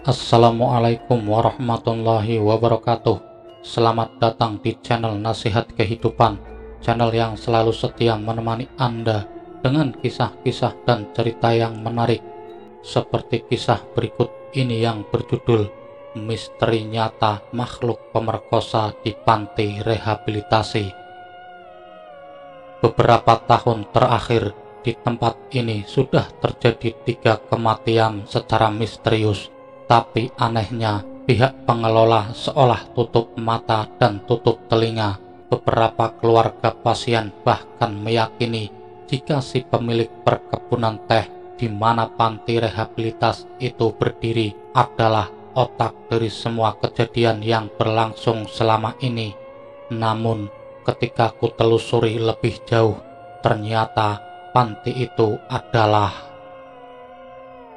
Assalamualaikum warahmatullahi wabarakatuh. Selamat datang di channel Nasihat Kehidupan, channel yang selalu setia menemani Anda dengan kisah-kisah dan cerita yang menarik, seperti kisah berikut ini yang berjudul Misteri Nyata Makhluk Pemerkosa di Panti Rehabilitasi. Beberapa tahun terakhir di tempat ini sudah terjadi 3 kematian secara misterius. Tapi anehnya, pihak pengelola seolah tutup mata dan tutup telinga. Beberapa keluarga pasien bahkan meyakini jika si pemilik perkebunan teh di mana panti rehabilitas itu berdiri adalah otak dari semua kejadian yang berlangsung selama ini. Namun, ketika ku telusuri lebih jauh, ternyata panti itu adalah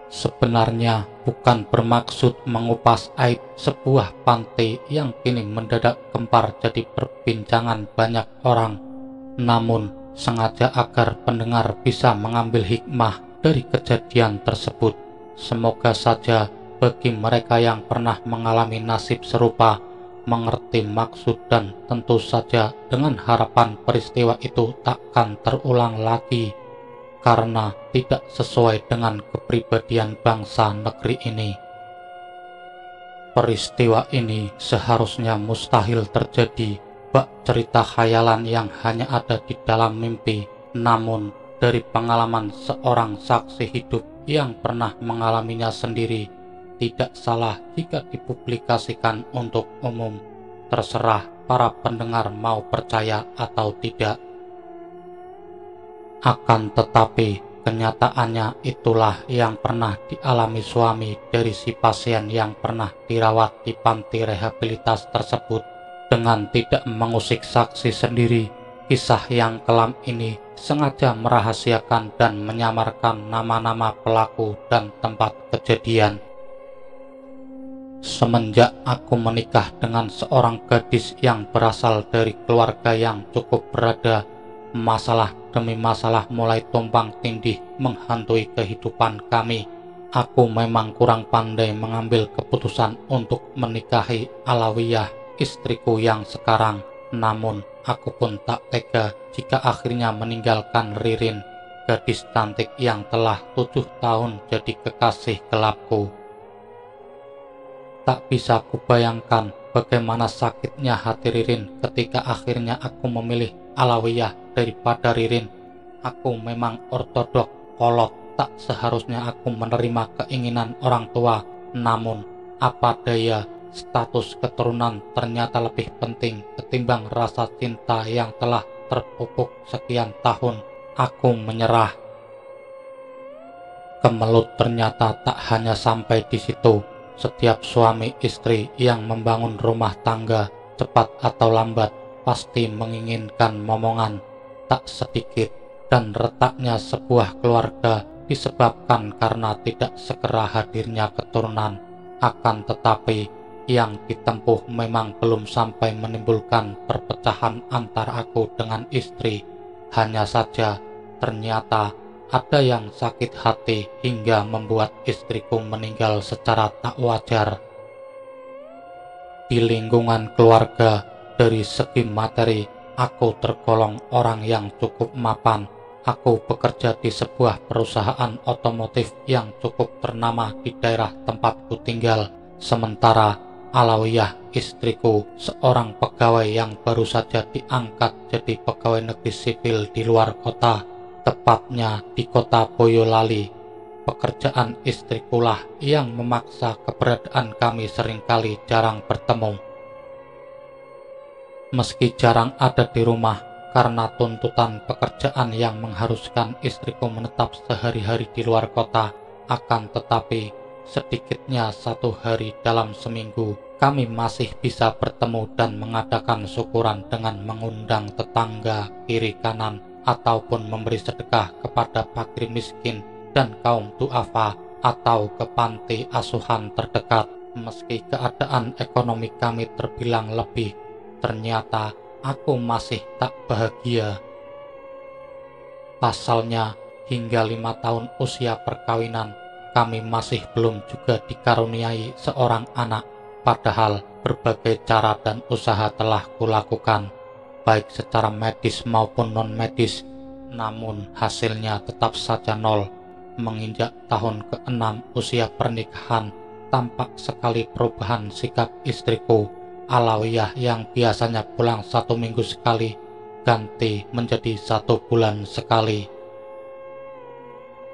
sebenarnya bukan bermaksud mengupas aib sebuah panti yang kini mendadak gempar jadi perbincangan banyak orang, namun sengaja agar pendengar bisa mengambil hikmah dari kejadian tersebut. Semoga saja bagi mereka yang pernah mengalami nasib serupa mengerti maksud, dan tentu saja dengan harapan peristiwa itu takkan terulang lagi, karena tidak sesuai dengan kepribadian bangsa negeri ini. Peristiwa ini seharusnya mustahil terjadi, bak cerita khayalan yang hanya ada di dalam mimpi. Namun, dari pengalaman seorang saksi hidup yang pernah mengalaminya sendiri, tidak salah jika dipublikasikan untuk umum. Terserah para pendengar mau percaya atau tidak. Akan tetapi, kenyataannya itulah yang pernah dialami suami dari si pasien yang pernah dirawat di panti rehabilitas tersebut. Dengan tidak mengusik saksi sendiri, kisah yang kelam ini sengaja merahasiakan dan menyamarkan nama-nama pelaku dan tempat kejadian. Semenjak aku menikah dengan seorang gadis yang berasal dari keluarga yang cukup berada, masalah demi masalah mulai tumpang tindih menghantui kehidupan kami. Aku memang kurang pandai mengambil keputusan untuk menikahi Alawiyah, istriku yang sekarang. Namun aku pun tak tega jika akhirnya meninggalkan Ririn, gadis cantik yang telah 7 tahun jadi kekasih gelapku. Tak bisa kubayangkan bagaimana sakitnya hati Ririn ketika akhirnya aku memilih Alawiyah daripada Ririn. Aku memang ortodok, kolot, tak seharusnya aku menerima keinginan orang tua. Namun, apa daya, status keturunan ternyata lebih penting ketimbang rasa cinta yang telah terpupuk sekian tahun. Aku menyerah. Kemelut ternyata tak hanya sampai di situ. Setiap suami istri yang membangun rumah tangga, cepat atau lambat, pasti menginginkan momongan. Tak sedikit dan retaknya sebuah keluarga disebabkan karena tidak segera hadirnya keturunan. Akan tetapi, yang ditempuh memang belum sampai menimbulkan perpecahan antara aku dengan istri. Hanya saja, ternyata ada yang sakit hati hingga membuat istriku meninggal secara tak wajar. Di lingkungan keluarga, dari segi materi, aku tergolong orang yang cukup mapan. Aku bekerja di sebuah perusahaan otomotif yang cukup ternama di daerah tempatku tinggal. Sementara Alawiyah, istriku, seorang pegawai yang baru saja diangkat jadi pegawai negeri sipil di luar kota, tepatnya di kota Boyolali. Pekerjaan istrikulah yang memaksa keberadaan kami seringkali jarang bertemu. Meski jarang ada di rumah karena tuntutan pekerjaan yang mengharuskan istriku menetap sehari-hari di luar kota, akan tetapi sedikitnya 1 hari dalam seminggu kami masih bisa bertemu dan mengadakan syukuran dengan mengundang tetangga kiri kanan ataupun memberi sedekah kepada fakir miskin dan kaum duafa atau ke panti asuhan terdekat. Meski keadaan ekonomi kami terbilang lebih, ternyata aku masih tak bahagia. Pasalnya, hingga 5 tahun usia perkawinan, kami masih belum juga dikaruniai seorang anak, padahal berbagai cara dan usaha telah kulakukan, baik secara medis maupun non-medis, namun hasilnya tetap saja nol. Menginjak tahun ke-6 usia pernikahan, tampak sekali perubahan sikap istriku. Alawiyah yang biasanya pulang 1 minggu sekali, ganti menjadi 1 bulan sekali.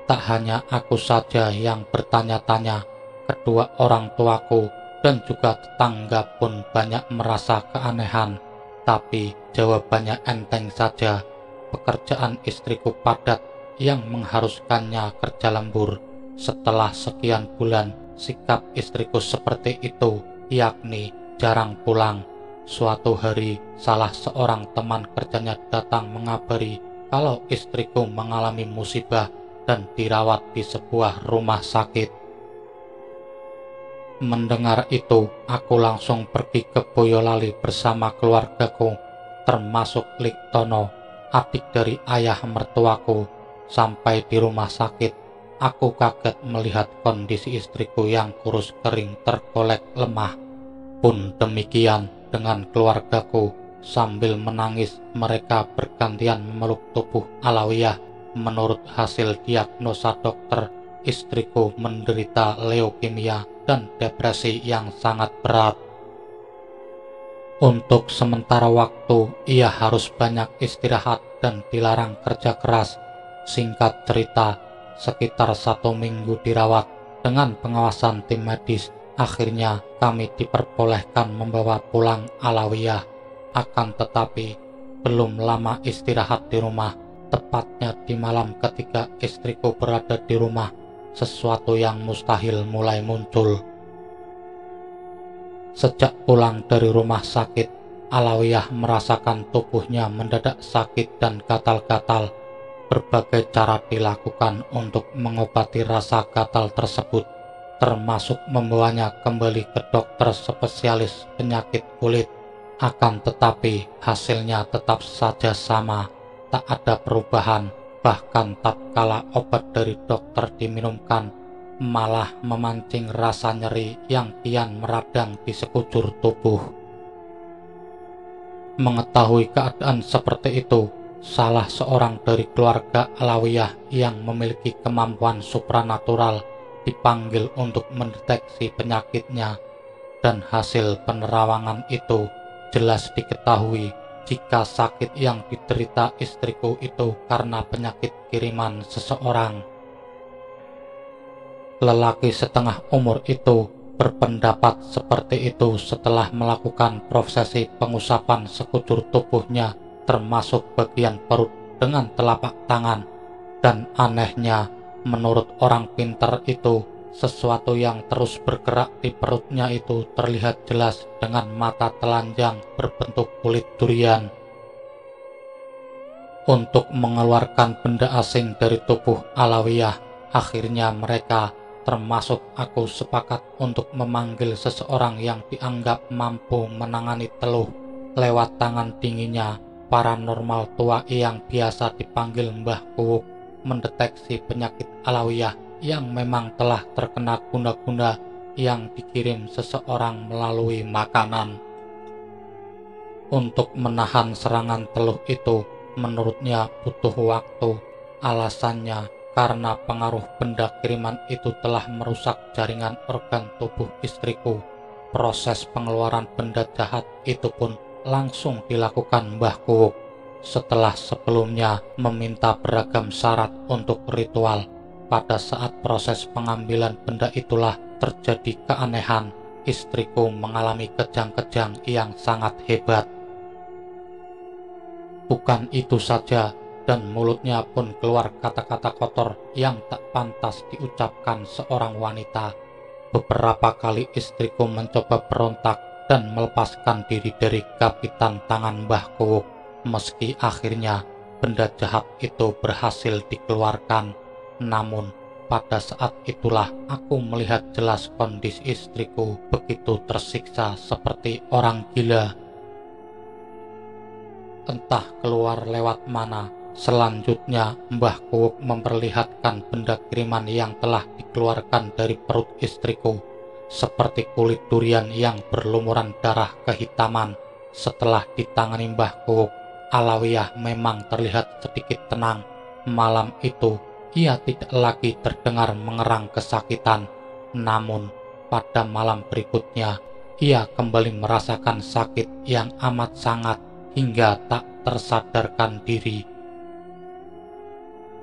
Tak hanya aku saja yang bertanya-tanya, kedua orang tuaku dan juga tetangga pun banyak merasa keanehan. Tapi jawabannya enteng saja, pekerjaan istriku padat yang mengharuskannya kerja lembur. Setelah sekian bulan, sikap istriku seperti itu, yakni jarang pulang. Suatu hari, salah seorang teman kerjanya datang mengabari kalau istriku mengalami musibah dan dirawat di sebuah rumah sakit. Mendengar itu, aku langsung pergi ke Boyolali bersama keluargaku, termasuk Liktono, adik dari ayah mertuaku. Sampai di rumah sakit, aku kaget melihat kondisi istriku yang kurus kering tergolek lemah. Pun demikian dengan keluargaku, sambil menangis mereka bergantian memeluk tubuh Alawiyah. Menurut hasil diagnosa dokter, istriku menderita leukemia dan depresi yang sangat berat. Untuk sementara waktu, ia harus banyak istirahat dan dilarang kerja keras. Singkat cerita, sekitar 1 minggu dirawat dengan pengawasan tim medis. Akhirnya kami diperbolehkan membawa pulang Alawiyah. Akan tetapi, belum lama istirahat di rumah, tepatnya di malam ketika istriku berada di rumah, sesuatu yang mustahil mulai muncul. Sejak pulang dari rumah sakit, Alawiyah merasakan tubuhnya mendadak sakit dan gatal-gatal. Berbagai cara dilakukan untuk mengobati rasa gatal tersebut, termasuk membawanya kembali ke dokter spesialis penyakit kulit. Akan tetapi hasilnya tetap saja sama, tak ada perubahan. Bahkan tatkala obat dari dokter diminumkan, malah memancing rasa nyeri yang kian meradang di sekujur tubuh. Mengetahui keadaan seperti itu, salah seorang dari keluarga Alawiyah yang memiliki kemampuan supranatural dipanggil untuk mendeteksi penyakitnya, dan hasil penerawangan itu jelas diketahui jika sakit yang diderita istriku itu karena penyakit kiriman seseorang. Lelaki setengah umur itu berpendapat seperti itu setelah melakukan prosesi pengusapan sekujur tubuhnya, termasuk bagian perut dengan telapak tangan. Dan anehnya, menurut orang pintar itu, sesuatu yang terus bergerak di perutnya itu terlihat jelas dengan mata telanjang berbentuk kulit durian. Untuk mengeluarkan benda asing dari tubuh Alawiyah, akhirnya mereka, termasuk aku, sepakat untuk memanggil seseorang yang dianggap mampu menangani teluh lewat tangan dinginnya paranormal tua yang biasa dipanggil Mbah Kuwuk, mendeteksi penyakit Alawiyah yang memang telah terkena guna-guna yang dikirim seseorang melalui makanan. Untuk menahan serangan teluh itu, menurutnya butuh waktu. Alasannya karena pengaruh benda kiriman itu telah merusak jaringan organ tubuh istriku. Proses pengeluaran benda jahat itu pun langsung dilakukan Mbah Kuwuk, setelah sebelumnya meminta beragam syarat untuk ritual. Pada saat proses pengambilan benda itulah terjadi keanehan. Istriku mengalami kejang-kejang yang sangat hebat. Bukan itu saja, dan mulutnya pun keluar kata-kata kotor yang tak pantas diucapkan seorang wanita. Beberapa kali istriku mencoba berontak dan melepaskan diri dari gapitan tangan Mbah Kuwuk. Meski akhirnya benda jahat itu berhasil dikeluarkan, namun pada saat itulah aku melihat jelas kondisi istriku begitu tersiksa seperti orang gila. Entah keluar lewat mana, Selanjutnya, Mbah Kuwuk memperlihatkan benda kiriman yang telah dikeluarkan dari perut istriku, seperti kulit durian yang berlumuran darah kehitaman. Setelah ditangani Mbah Kuwuk, Alawiyah memang terlihat sedikit tenang. Malam itu, ia tidak lagi terdengar mengerang kesakitan. Namun, pada malam berikutnya, ia kembali merasakan sakit yang amat sangat hingga tak tersadarkan diri.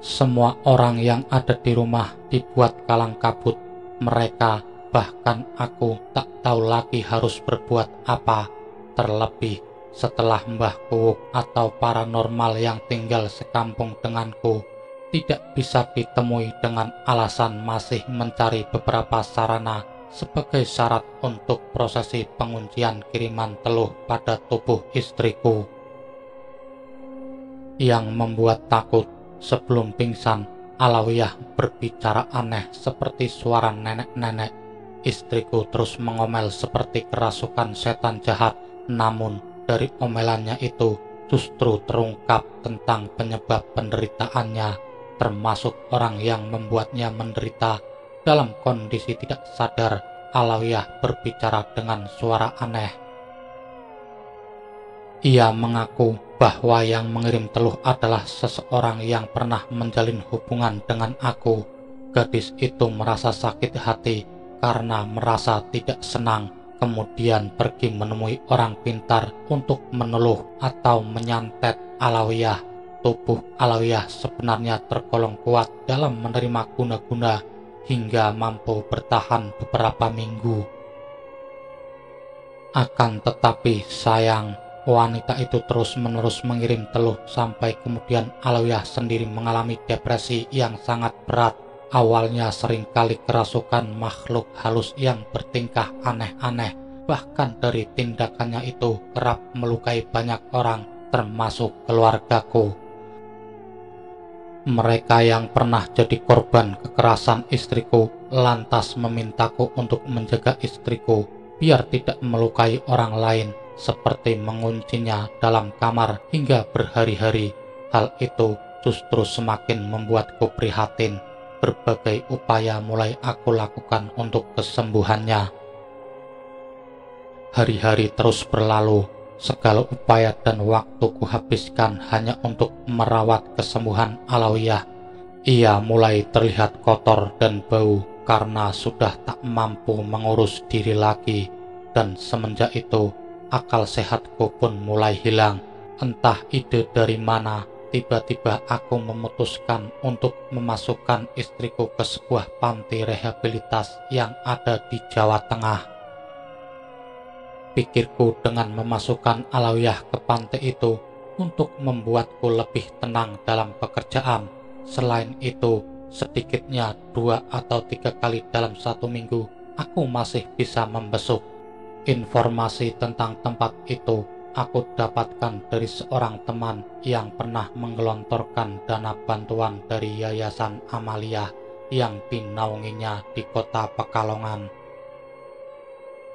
Semua orang yang ada di rumah dibuat kalang kabut. Mereka, bahkan aku, tak tahu lagi harus berbuat apa. Terlebih setelah Mbah Kuwuk atau paranormal yang tinggal sekampung denganku tidak bisa ditemui dengan alasan masih mencari beberapa sarana sebagai syarat untuk prosesi penguncian kiriman teluh pada tubuh istriku. Yang membuat takut, sebelum pingsan, Alawiyah berbicara aneh seperti suara nenek-nenek. Istriku terus mengomel seperti kerasukan setan jahat, namun dari omelannya itu justru terungkap tentang penyebab penderitaannya, termasuk orang yang membuatnya menderita. Dalam kondisi tidak sadar, Alawiyah berbicara dengan suara aneh. Ia mengaku bahwa yang mengirim teluh adalah seseorang yang pernah menjalin hubungan dengan aku. Gadis itu merasa sakit hati karena merasa tidak senang, kemudian pergi menemui orang pintar untuk meneluh atau menyantet Alawiyah. Tubuh Alawiyah sebenarnya tergolong kuat dalam menerima guna-guna hingga mampu bertahan beberapa minggu. Akan tetapi sayang, wanita itu terus-menerus mengirim teluh sampai kemudian Alawiyah sendiri mengalami depresi yang sangat berat. Awalnya seringkali kerasukan makhluk halus yang bertingkah aneh-aneh. Bahkan dari tindakannya itu kerap melukai banyak orang, termasuk keluargaku. Mereka yang pernah jadi korban kekerasan istriku lantas memintaku untuk menjaga istriku biar tidak melukai orang lain, seperti menguncinya dalam kamar hingga berhari-hari. Hal itu justru semakin membuatku prihatin. Berbagai upaya mulai aku lakukan untuk kesembuhannya. Hari-hari terus berlalu, segala upaya dan waktu kuhabiskan hanya untuk merawat kesembuhan Alawiyah. Ia mulai terlihat kotor dan bau karena sudah tak mampu mengurus diri lagi, dan semenjak itu akal sehatku pun mulai hilang. Entah ide dari mana, tiba-tiba aku memutuskan untuk memasukkan istriku ke sebuah panti rehabilitas yang ada di Jawa Tengah. Pikirku dengan memasukkan Alawiyah ke panti itu untuk membuatku lebih tenang dalam pekerjaan. Selain itu, sedikitnya 2 atau 3 kali dalam 1 minggu, aku masih bisa membesuk. Informasi tentang tempat itu aku dapatkan dari seorang teman yang pernah menggelontorkan dana bantuan dari Yayasan Amalia yang dinaunginya di kota Pekalongan.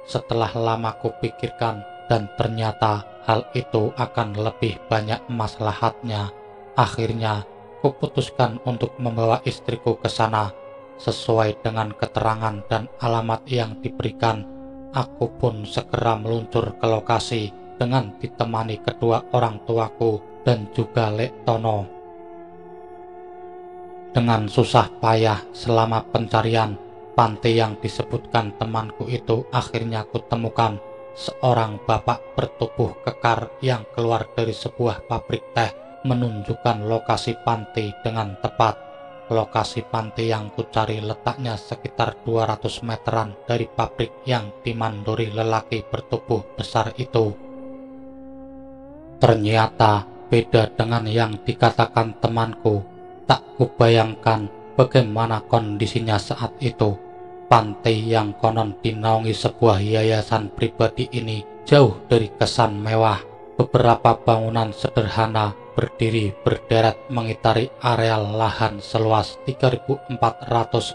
Setelah lama kupikirkan dan ternyata hal itu akan lebih banyak maslahatnya, akhirnya kuputuskan untuk membawa istriku ke sana. Sesuai dengan keterangan dan alamat yang diberikan, aku pun segera meluncur ke lokasi dengan ditemani kedua orang tuaku dan juga Lek Tono. Dengan susah payah selama pencarian, panti yang disebutkan temanku itu akhirnya kutemukan. Seorang bapak bertubuh kekar yang keluar dari sebuah pabrik teh menunjukkan lokasi panti dengan tepat. Lokasi panti yang kucari letaknya sekitar 200 meteran dari pabrik yang dimandori lelaki bertubuh besar itu. Ternyata beda dengan yang dikatakan temanku. Tak kubayangkan bagaimana kondisinya saat itu. Panti yang konon dinaungi sebuah yayasan pribadi ini jauh dari kesan mewah. Beberapa bangunan sederhana berdiri berderet mengitari areal lahan seluas 3.400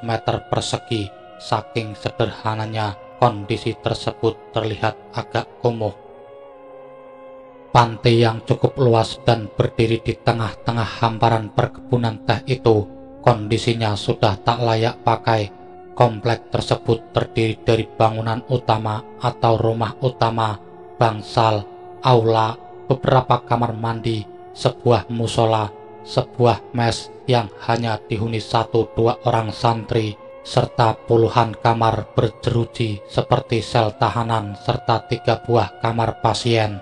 meter persegi. Saking sederhananya, kondisi tersebut terlihat agak kumuh. Panti yang cukup luas dan berdiri di tengah-tengah hamparan perkebunan teh itu kondisinya sudah tak layak pakai. Komplek tersebut terdiri dari bangunan utama atau rumah utama, bangsal, aula, beberapa kamar mandi, sebuah musola, sebuah mes yang hanya dihuni 1-2 orang santri, serta puluhan kamar berjeruji seperti sel tahanan serta 3 buah kamar pasien.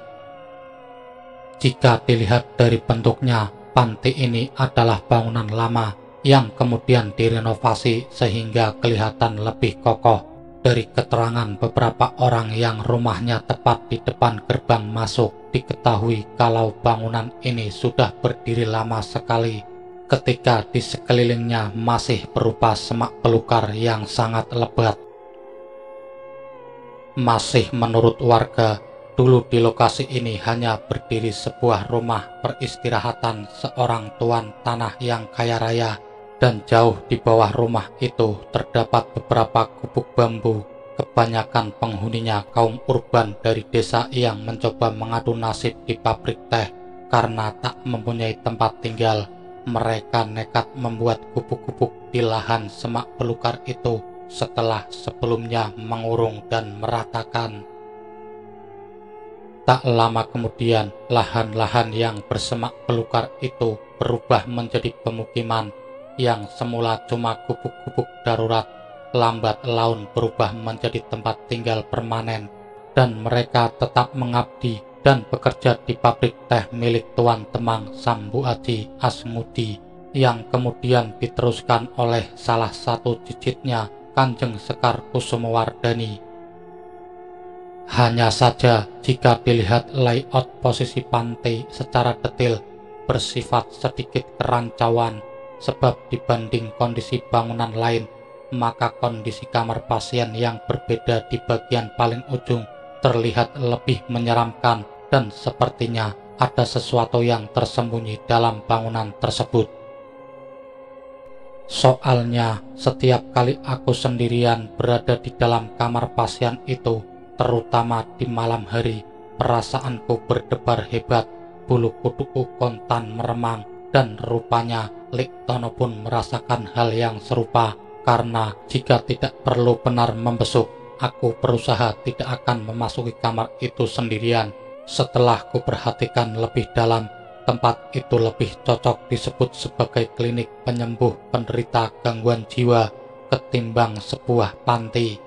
Jika dilihat dari bentuknya, panti ini adalah bangunan lama yang kemudian direnovasi sehingga kelihatan lebih kokoh. Dari keterangan beberapa orang yang rumahnya tepat di depan gerbang masuk, diketahui kalau bangunan ini sudah berdiri lama sekali, ketika di sekelilingnya masih berupa semak belukar yang sangat lebat. Masih menurut warga, dulu di lokasi ini hanya berdiri sebuah rumah peristirahatan seorang tuan tanah yang kaya raya, dan jauh di bawah rumah itu terdapat beberapa gubuk bambu. Kebanyakan penghuninya kaum urban dari desa yang mencoba mengadu nasib di pabrik teh. Karena tak mempunyai tempat tinggal, mereka nekat membuat gubuk-gubuk di lahan semak belukar itu setelah sebelumnya mengurung dan meratakan. Tak lama kemudian, lahan-lahan yang bersemak belukar itu berubah menjadi pemukiman yang semula cuma gubuk-gubuk darurat, lambat laun berubah menjadi tempat tinggal permanen, dan mereka tetap mengabdi dan bekerja di pabrik teh milik Tuan Temang Sambu Aji Asmudi, yang kemudian diteruskan oleh salah satu cicitnya, Kanjeng Sekar Kusumawardhani. Hanya saja jika dilihat layout posisi pantai secara detail bersifat sedikit kerancauan, sebab dibanding kondisi bangunan lain, maka kondisi kamar pasien yang berbeda di bagian paling ujung terlihat lebih menyeramkan, dan sepertinya ada sesuatu yang tersembunyi dalam bangunan tersebut. Soalnya setiap kali aku sendirian berada di dalam kamar pasien itu, terutama di malam hari, perasaanku berdebar hebat, bulu kuduku kontan meremang, dan rupanya Liktono pun merasakan hal yang serupa. Karena jika tidak perlu benar membesuk, aku berusaha tidak akan memasuki kamar itu sendirian. Setelah kuperhatikan lebih dalam, tempat itu lebih cocok disebut sebagai klinik penyembuh penderita gangguan jiwa ketimbang sebuah panti.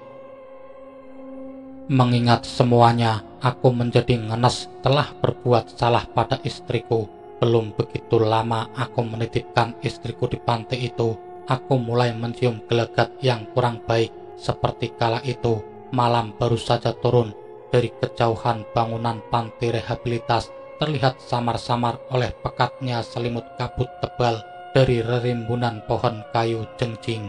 Mengingat semuanya, aku menjadi ngenes telah berbuat salah pada istriku. Belum begitu lama aku menitipkan istriku di panti itu, aku mulai mencium gelagat yang kurang baik. Seperti kala itu, malam baru saja turun, dari kejauhan bangunan panti rehabilitas terlihat samar-samar oleh pekatnya selimut kabut tebal dari rerimbunan pohon kayu jengjing.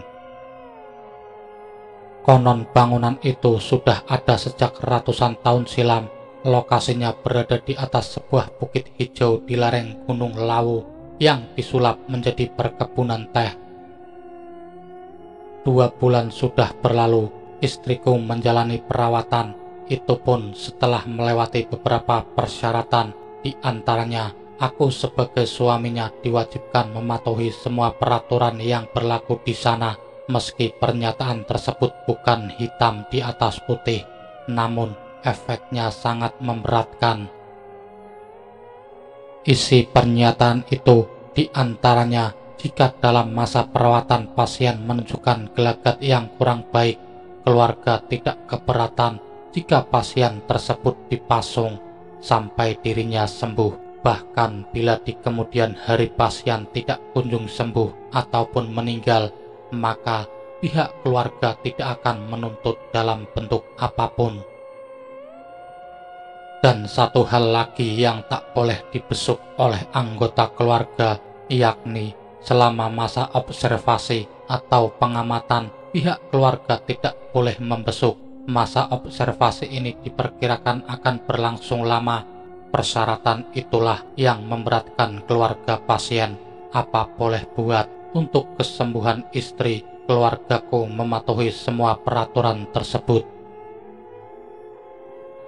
Konon bangunan itu sudah ada sejak ratusan tahun silam. Lokasinya berada di atas sebuah bukit hijau di lereng Gunung Lawu yang disulap menjadi perkebunan teh. 2 bulan sudah berlalu, istriku menjalani perawatan. Itu pun setelah melewati beberapa persyaratan. Di antaranya, aku sebagai suaminya diwajibkan mematuhi semua peraturan yang berlaku di sana. Meski pernyataan tersebut bukan hitam di atas putih, namun efeknya sangat memberatkan. Isi pernyataan itu diantaranya, jika dalam masa perawatan pasien menunjukkan gelagat yang kurang baik, keluarga tidak keberatan jika pasien tersebut dipasung sampai dirinya sembuh. Bahkan bila di kemudian hari pasien tidak kunjung sembuh ataupun meninggal, maka pihak keluarga tidak akan menuntut dalam bentuk apapun. Dan satu hal lagi yang tak boleh dibesuk oleh anggota keluarga, yakni selama masa observasi atau pengamatan, pihak keluarga tidak boleh membesuk. Masa observasi ini diperkirakan akan berlangsung lama. Persyaratan itulah yang memberatkan keluarga pasien. Apa boleh buat, untuk kesembuhan istri, keluargaku mematuhi semua peraturan tersebut.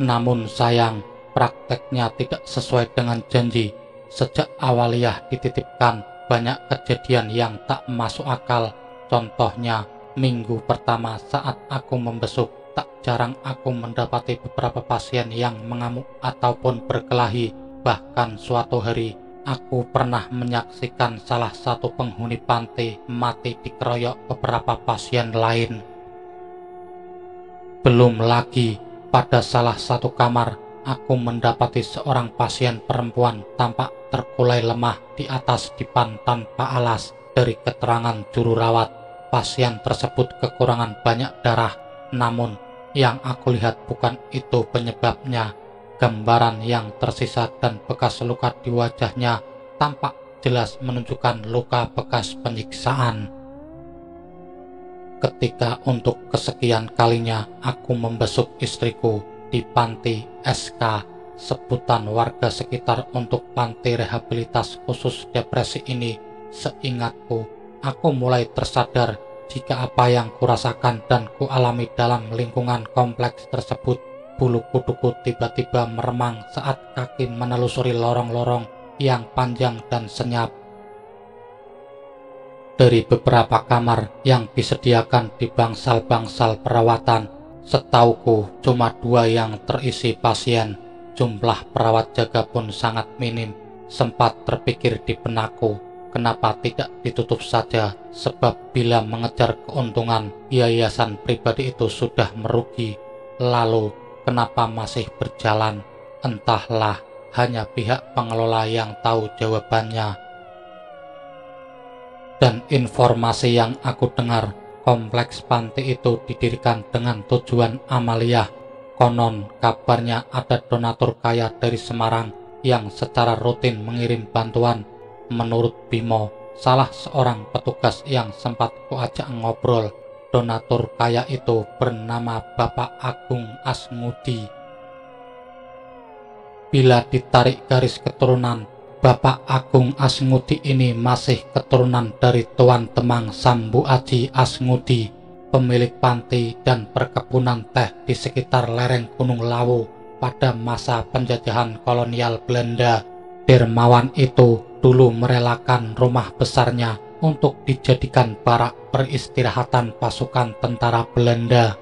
Namun sayang, prakteknya tidak sesuai dengan janji. Sejak awaliyah dititipkan, banyak kejadian yang tak masuk akal. Contohnya, minggu pertama saat aku membesuk, tak jarang aku mendapati beberapa pasien yang mengamuk ataupun berkelahi. Bahkan suatu hari, aku pernah menyaksikan salah satu penghuni panti mati dikeroyok beberapa pasien lain. Belum lagi, pada salah satu kamar, aku mendapati seorang pasien perempuan tampak terkulai lemah di atas dipan tanpa alas. Dari keterangan juru rawat, pasien tersebut kekurangan banyak darah. Namun, yang aku lihat bukan itu penyebabnya. Gambaran yang tersisa dan bekas luka di wajahnya tampak jelas menunjukkan luka bekas penyiksaan. Ketika untuk kesekian kalinya aku membesuk istriku di panti SK, sebutan warga sekitar untuk panti rehabilitas khusus depresi ini, seingatku, aku mulai tersadar jika apa yang kurasakan dan kualami dalam lingkungan kompleks tersebut. Bulu kuduku tiba-tiba meremang saat kaki menelusuri lorong-lorong yang panjang dan senyap. Dari beberapa kamar yang disediakan di bangsal-bangsal perawatan, setauku cuma 2 yang terisi pasien. Jumlah perawat jaga pun sangat minim. Sempat terpikir di benakku, kenapa tidak ditutup saja, sebab bila mengejar keuntungan, yayasan pribadi itu sudah merugi. Lalu, kenapa masih berjalan? Entahlah, hanya pihak pengelola yang tahu jawabannya. Dan informasi yang aku dengar, kompleks panti itu didirikan dengan tujuan amaliyah. Konon kabarnya ada donatur kaya dari Semarang yang secara rutin mengirim bantuan. Menurut Bimo, salah seorang petugas yang sempat kuajak ngobrol, donatur kaya itu bernama Bapak Agung Asngudi. Bila ditarik garis keturunan, Bapak Agung Asngudi ini masih keturunan dari Tuan Temang Sambu Aji Asngudi, pemilik panti dan perkebunan teh di sekitar lereng Gunung Lawu pada masa penjajahan kolonial Belanda. Dermawan itu dulu merelakan rumah besarnya untuk dijadikan barak peristirahatan pasukan tentara Belanda.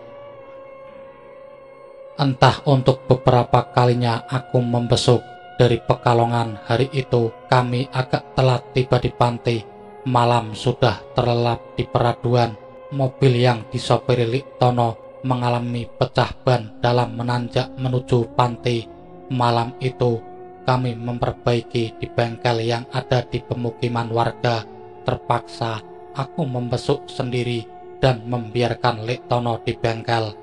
Entah untuk beberapa kalinya aku membesuk. Dari Pekalongan hari itu kami agak telat tiba di panti. Malam sudah terlelap di peraduan. Mobil yang disopiri Liktono mengalami pecah ban dalam menanjak menuju panti. Malam itu kami memperbaiki di bengkel yang ada di pemukiman warga. Terpaksa aku membesuk sendiri dan membiarkan Liktono di bengkel.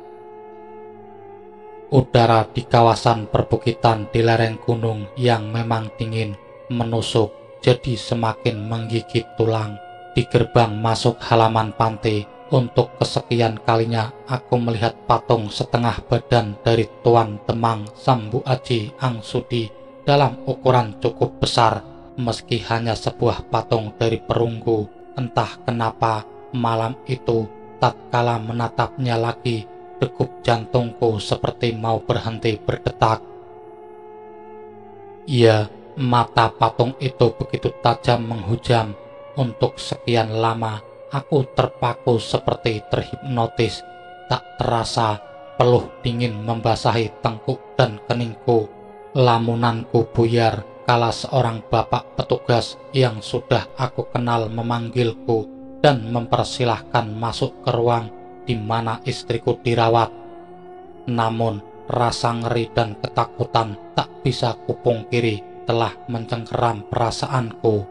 Udara di kawasan perbukitan di lereng gunung yang memang dingin menusuk, jadi semakin menggigit tulang. Di gerbang masuk halaman panti, untuk kesekian kalinya aku melihat patung setengah badan dari Tuan Temang Sambu Aji Angsudi dalam ukuran cukup besar. Meski hanya sebuah patung dari perunggu, entah kenapa malam itu tatkala menatapnya lagi, degup jantungku seperti mau berhenti berdetak. Iya, mata patung itu begitu tajam menghujam. Untuk sekian lama, aku terpaku seperti terhipnotis. Tak terasa, peluh dingin membasahi tengkuk dan keningku. Lamunanku buyar kala seorang bapak petugas yang sudah aku kenal memanggilku dan mempersilahkan masuk ke ruang di mana istriku dirawat. Namun rasa ngeri dan ketakutan tak bisa kupungkiri telah mencengkeram perasaanku.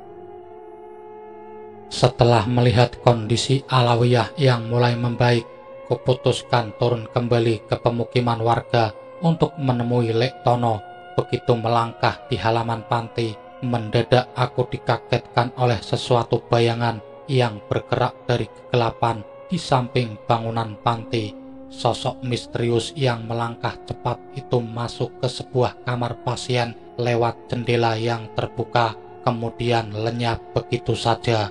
Setelah melihat kondisi Alawiyah yang mulai membaik, kuputuskan turun kembali ke pemukiman warga untuk menemui Lektono. Begitu melangkah di halaman panti, mendadak aku dikagetkan oleh sesuatu bayangan yang bergerak dari kegelapan. Di samping bangunan panti, sosok misterius yang melangkah cepat itu masuk ke sebuah kamar pasien lewat jendela yang terbuka, kemudian lenyap begitu saja.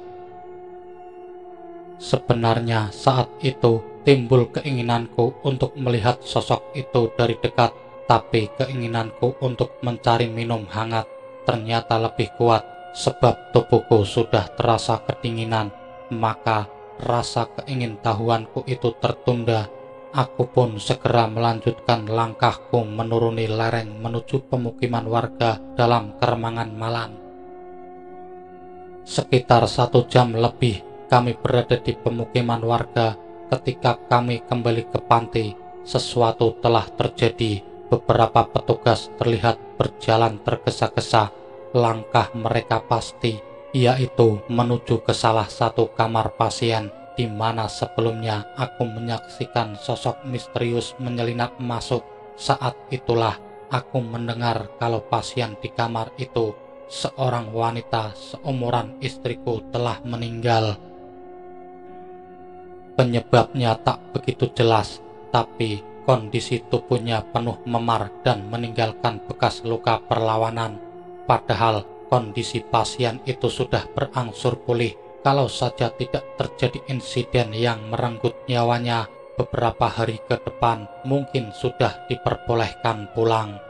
Sebenarnya saat itu timbul keinginanku untuk melihat sosok itu dari dekat, Tapi keinginanku untuk mencari minum hangat ternyata lebih kuat sebab tubuhku sudah terasa kedinginan. Maka rasa keingintahuanku itu tertunda. Aku pun segera melanjutkan langkahku menuruni lereng menuju pemukiman warga dalam keremangan malam. Sekitar 1 jam lebih kami berada di pemukiman warga. Ketika kami kembali ke panti, sesuatu telah terjadi. Beberapa petugas terlihat berjalan tergesa-gesa. Langkah mereka pasti, yaitu menuju ke salah satu kamar pasien, di mana sebelumnya aku menyaksikan sosok misterius menyelinap masuk. Saat itulah aku mendengar kalau pasien di kamar itu, seorang wanita seumuran istriku, telah meninggal. Penyebabnya tak begitu jelas, tapi kondisi tubuhnya penuh memar dan meninggalkan bekas luka perlawanan. Padahal kondisi pasien itu sudah berangsur pulih. Kalau saja tidak terjadi insiden yang merenggut nyawanya, beberapa hari ke depan mungkin sudah diperbolehkan pulang.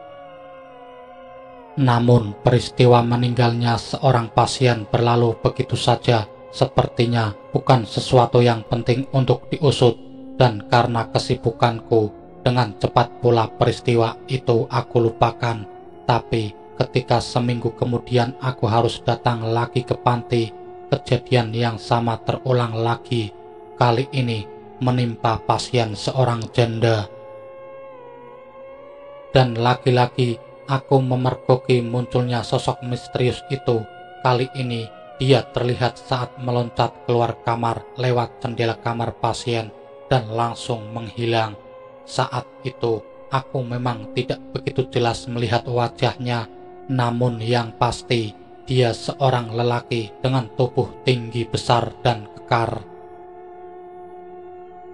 Namun peristiwa meninggalnya seorang pasien berlalu begitu saja. Sepertinya bukan sesuatu yang penting untuk diusut, dan karena kesibukanku, dengan cepat pula peristiwa itu aku lupakan. Tapi ketika seminggu kemudian aku harus datang lagi ke panti, kejadian yang sama terulang lagi. Kali ini menimpa pasien seorang janda. Dan lagi-lagi aku memergoki munculnya sosok misterius itu. Kali ini dia terlihat saat meloncat keluar kamar lewat jendela kamar pasien dan langsung menghilang. Saat itu aku memang tidak begitu jelas melihat wajahnya, namun yang pasti dia seorang lelaki dengan tubuh tinggi besar dan kekar.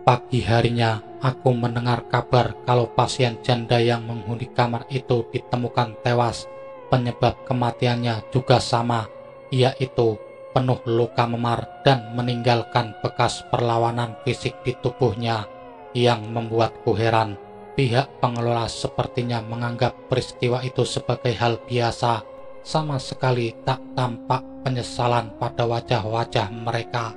Pagi harinya aku mendengar kabar kalau pasien janda yang menghuni kamar itu ditemukan tewas. Penyebab kematiannya juga sama, yaitu penuh luka memar dan meninggalkan bekas perlawanan fisik di tubuhnya. Yang membuatku heran, pihak pengelola sepertinya menganggap peristiwa itu sebagai hal biasa. Sama sekali tak tampak penyesalan pada wajah-wajah mereka.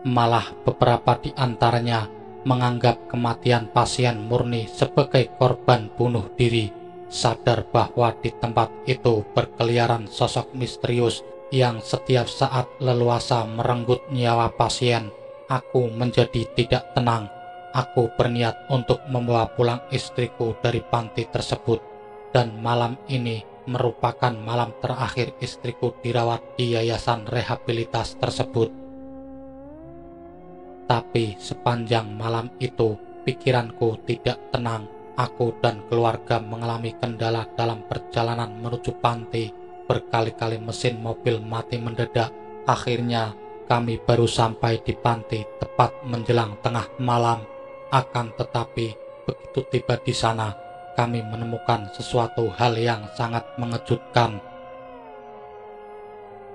Malah beberapa di antaranya menganggap kematian pasien murni sebagai korban bunuh diri, sadar bahwa di tempat itu berkeliaran sosok misterius yang setiap saat leluasa merenggut nyawa pasien. Aku menjadi tidak tenang. Aku berniat untuk membawa pulang istriku dari panti tersebut, dan malam ini merupakan malam terakhir istriku dirawat di yayasan rehabilitas tersebut. Tapi sepanjang malam itu pikiranku tidak tenang. Aku dan keluarga mengalami kendala dalam perjalanan menuju panti. Berkali-kali mesin mobil mati mendadak. Akhirnya kami baru sampai di panti tepat menjelang tengah malam. Akan tetapi begitu tiba di sana, kami menemukan sesuatu hal yang sangat mengejutkan.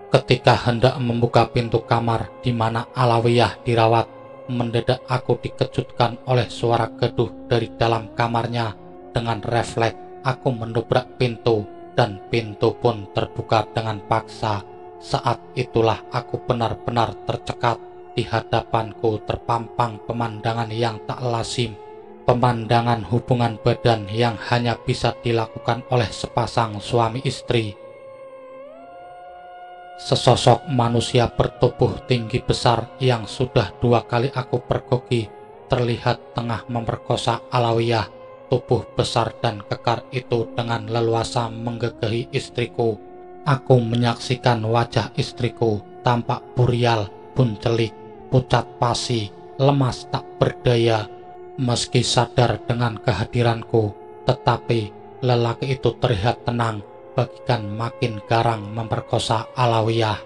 Ketika hendak membuka pintu kamar di mana Alawiyah dirawat, mendadak aku dikejutkan oleh suara geduh dari dalam kamarnya. Dengan refleks aku mendobrak pintu, dan pintu pun terbuka dengan paksa. Saat itulah aku benar-benar tercekat. Di hadapanku terpampang pemandangan yang tak lazim. Pemandangan hubungan badan yang hanya bisa dilakukan oleh sepasang suami istri. Sesosok manusia bertubuh tinggi besar yang sudah 2 kali aku pergoki terlihat tengah memerkosa Alawiyah. Tubuh besar dan kekar itu dengan leluasa menggegahi istriku. Aku menyaksikan wajah istriku tampak burial, buncelik, pucat pasi, lemas tak berdaya. Meski sadar dengan kehadiranku, tetapi lelaki itu terlihat tenang, bagikan makin garang memperkosa Alawiyah.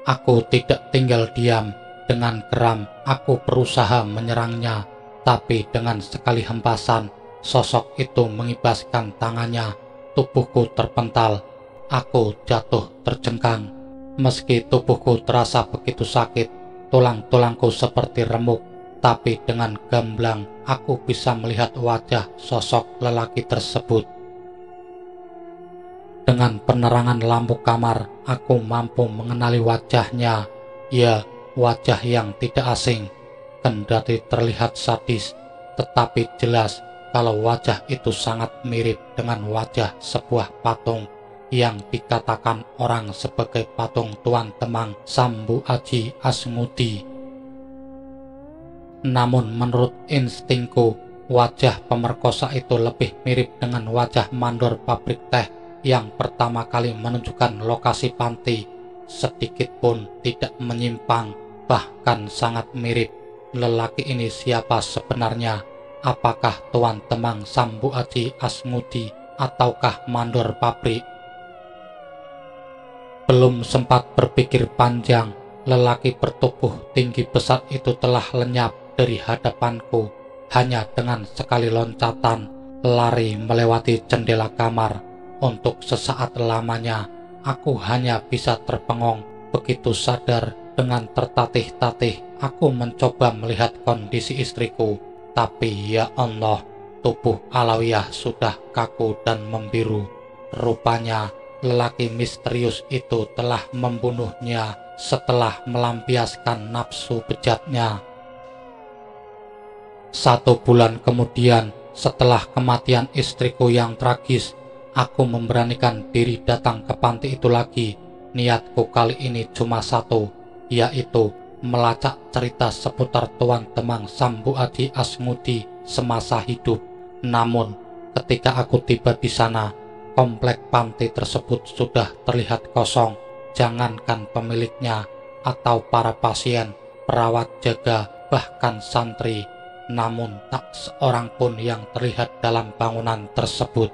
Aku tidak tinggal diam. Dengan geram aku berusaha menyerangnya, tapi dengan sekali hempasan sosok itu mengibaskan tangannya. Tubuhku terpental. Aku jatuh terjengkang. Meski tubuhku terasa begitu sakit, tulang-tulangku seperti remuk. tetapi dengan gamblang aku bisa melihat wajah sosok lelaki tersebut. Dengan penerangan lampu kamar, aku mampu mengenali wajahnya. Ya, wajah yang tidak asing, kendati terlihat sadis, tetapi jelas kalau wajah itu sangat mirip dengan wajah sebuah patung yang dikatakan orang sebagai patung Tuan Temang Sambu Aji Asmudi. Namun menurut instingku, wajah pemerkosa itu lebih mirip dengan wajah mandor pabrik teh yang pertama kali menunjukkan lokasi panti, sedikit pun tidak menyimpang, bahkan sangat mirip. Lelaki ini siapa sebenarnya? Apakah Tuan Temang Sambu Aji Asmudi ataukah mandor pabrik? Belum sempat berpikir panjang, lelaki bertubuh tinggi besar itu telah lenyap dari hadapanku. Hanya dengan sekali loncatan, lari melewati jendela kamar. Untuk sesaat lamanya, aku hanya bisa terpengong. Begitu sadar, dengan tertatih-tatih, aku mencoba melihat kondisi istriku. Tapi ya Allah, tubuh Alawiyah sudah kaku dan membiru. Rupanya, lelaki misterius itu telah membunuhnya setelah melampiaskan nafsu bejatnya. 1 bulan kemudian, setelah kematian istriku yang tragis, aku memberanikan diri datang ke panti itu lagi. Niatku kali ini cuma satu, yaitu melacak cerita seputar Tuan Temang Sambu Aji Asmudi semasa hidup. Namun, ketika aku tiba di sana, komplek panti tersebut sudah terlihat kosong. Jangankan pemiliknya atau para pasien, perawat jaga, bahkan santri, namun tak seorang pun yang terlihat dalam bangunan tersebut.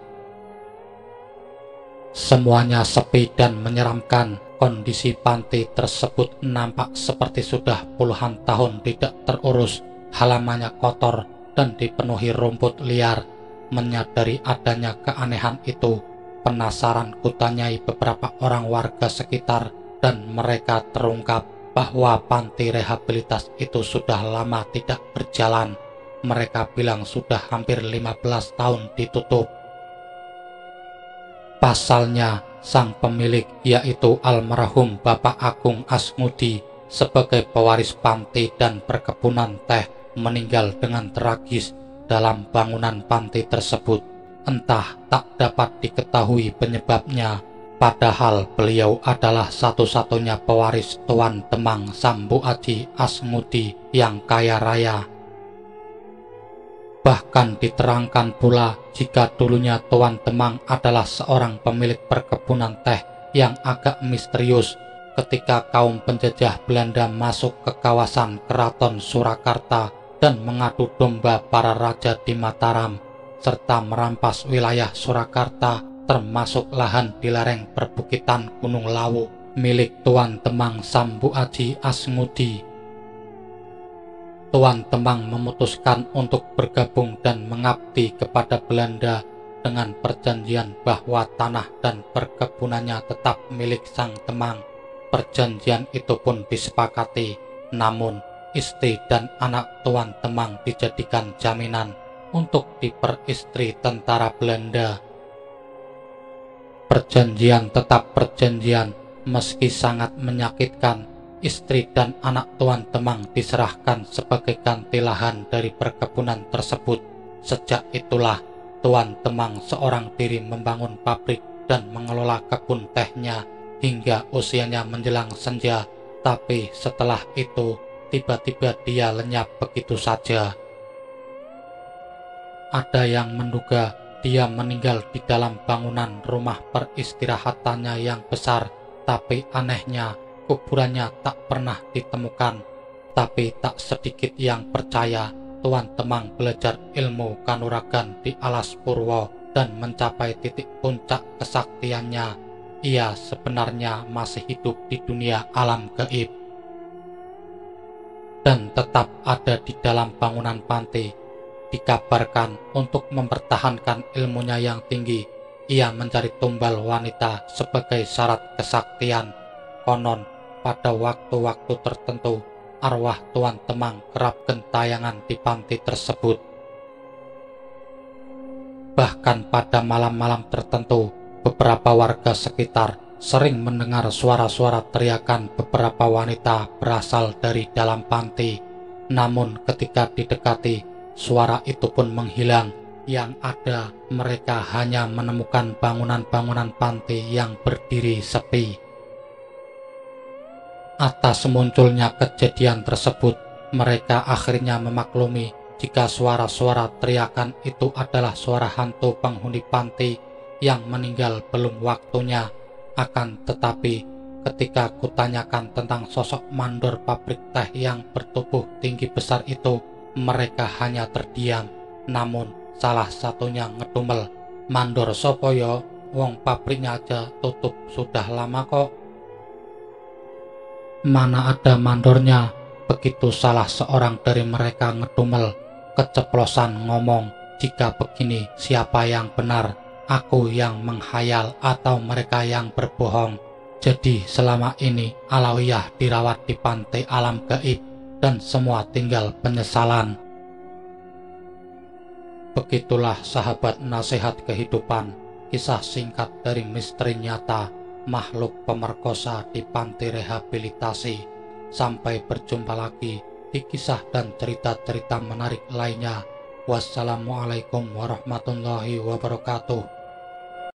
Semuanya sepi dan menyeramkan. Kondisi panti tersebut nampak seperti sudah puluhan tahun tidak terurus. Halamannya kotor dan dipenuhi rumput liar. Menyadari adanya keanehan itu, penasaran kutanyai beberapa orang warga sekitar, dan mereka terungkap bahwa panti rehabilitas itu sudah lama tidak berjalan. Mereka bilang sudah hampir 15 tahun ditutup. Pasalnya, sang pemilik yaitu almarhum Bapak Agung Asmudi sebagai pewaris panti dan perkebunan teh meninggal dengan tragis dalam bangunan panti tersebut. Entah tak dapat diketahui penyebabnya, padahal beliau adalah satu-satunya pewaris Tuan Temang Sambu Aji Asmudi yang kaya raya. Bahkan diterangkan pula jika dulunya Tuan Temang adalah seorang pemilik perkebunan teh yang agak misterius ketika kaum penjajah Belanda masuk ke kawasan Keraton Surakarta dan mengadu domba para raja di Mataram, serta merampas wilayah Surakarta termasuk lahan di lereng perbukitan Gunung Lawu milik Tuan Temang Sambu Aji Asmudi. Tuan Temang memutuskan untuk bergabung dan mengabdi kepada Belanda dengan perjanjian bahwa tanah dan perkebunannya tetap milik sang Temang. Perjanjian itu pun disepakati, namun istri dan anak Tuan Temang dijadikan jaminan untuk diperistri tentara Belanda. Perjanjian tetap perjanjian, meski sangat menyakitkan. Istri dan anak Tuan Temang diserahkan sebagai ganti lahan dari perkebunan tersebut. Sejak itulah Tuan Temang seorang diri membangun pabrik dan mengelola kebun tehnya hingga usianya menjelang senja. Tapi setelah itu tiba-tiba dia lenyap begitu saja. Ada yang menduga dia meninggal di dalam bangunan rumah peristirahatannya yang besar, tapi anehnya kuburannya tak pernah ditemukan. Tapi tak sedikit yang percaya Tuan Temang belajar ilmu kanuragan di Alas Purwo dan mencapai titik puncak kesaktiannya. Ia sebenarnya masih hidup di dunia alam gaib dan tetap ada di dalam bangunan panti. Dikabarkan untuk mempertahankan ilmunya yang tinggi, ia mencari tumbal wanita sebagai syarat kesaktian. Konon pada waktu-waktu tertentu arwah Tuan Temang kerap gentayangan di panti tersebut. Bahkan pada malam-malam tertentu, beberapa warga sekitar sering mendengar suara-suara teriakan beberapa wanita berasal dari dalam panti. Namun ketika didekati, suara itu pun menghilang. Yang ada, mereka hanya menemukan bangunan-bangunan panti yang berdiri sepi. Atas munculnya kejadian tersebut, mereka akhirnya memaklumi jika suara-suara teriakan itu adalah suara hantu penghuni panti yang meninggal belum waktunya. Akan tetapi, ketika kutanyakan tentang sosok mandor pabrik teh yang bertubuh tinggi besar itu, mereka hanya terdiam. Namun, salah satunya ngedumel, "Mandor sopo yo? Wong pabriknya aja tutup sudah lama kok." "Mana ada mandornya?" Begitu salah seorang dari mereka ngedumel, keceplosan ngomong, "Jika begini, siapa yang benar? Aku yang menghayal atau mereka yang berbohong?" Jadi selama ini Alawiyah dirawat di pantai alam gaib dan semua tinggal penyesalan. Begitulah sahabat nasihat kehidupan, kisah singkat dari misteri nyata makhluk pemerkosa di panti rehabilitasi. Sampai berjumpa lagi di kisah dan cerita-cerita menarik lainnya. Wassalamualaikum warahmatullahi wabarakatuh.